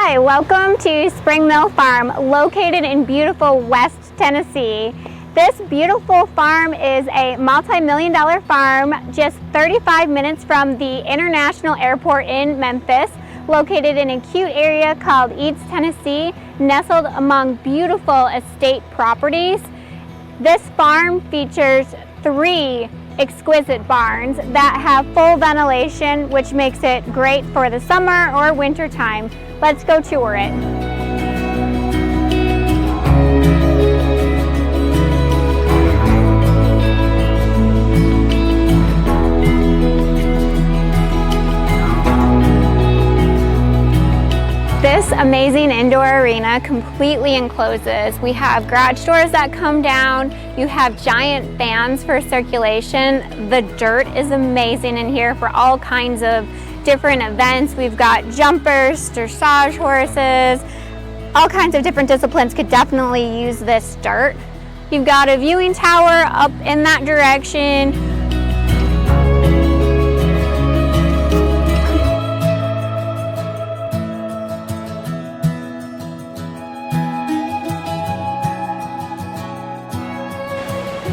Hi, welcome to Spring Mill Farm, located in beautiful West Tennessee. This beautiful farm is a multi-million-dollar farm just 35 minutes from the International Airport in Memphis, located in a cute area called Eads, Tennessee, nestled among beautiful estate properties. This farm features 3 exquisite barns that have full ventilation, which makes it great for the summer or winter time. Let's go tour it. This amazing indoor arena completely encloses. We have garage doors that come down. You have giant fans for circulation. The dirt is amazing in here for all kinds of different events. We've got jumpers, dressage horses, all kinds of different disciplines could definitely use this dirt. You've got a viewing tower up in that direction.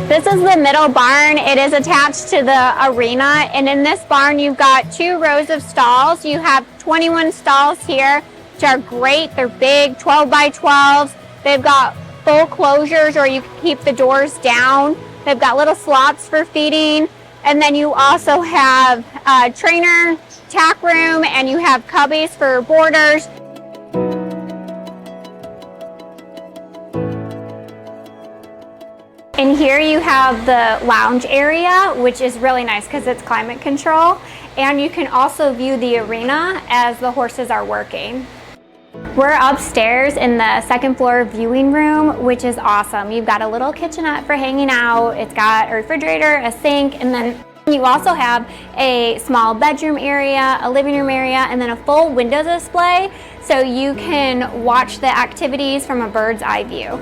This is the middle barn. It is attached to the arena, and in this barn you've got 2 rows of stalls. You have 21 stalls here, which are great. They're big, 12 by 12s. They've got full closures, or you can keep the doors down. They've got little slots for feeding, and then you also have a trainer tack room, and you have cubbies for boarders. And here you have the lounge area, which is really nice because it's climate control. And you can also view the arena as the horses are working. We're upstairs in the 2nd floor viewing room, which is awesome. You've got a little kitchenette for hanging out. It's got a refrigerator, a sink, and then you also have a small bedroom area, a living room area, and then a full window display so you can watch the activities from a bird's eye view.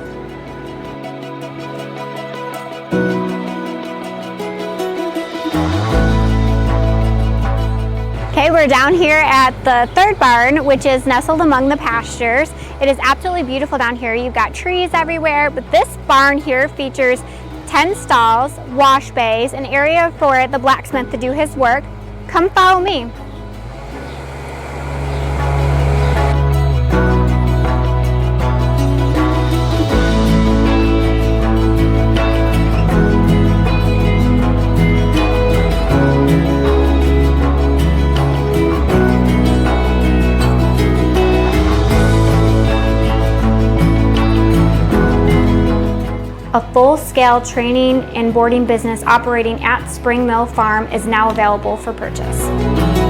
Okay, we're down here at the 3rd barn, which is nestled among the pastures. It is absolutely beautiful down here. You've got trees everywhere, but this barn here features 10 stalls, wash bays, an area for the blacksmith to do his work. Come follow me. A full-scale training and boarding business operating at Spring Mill Farm is now available for purchase.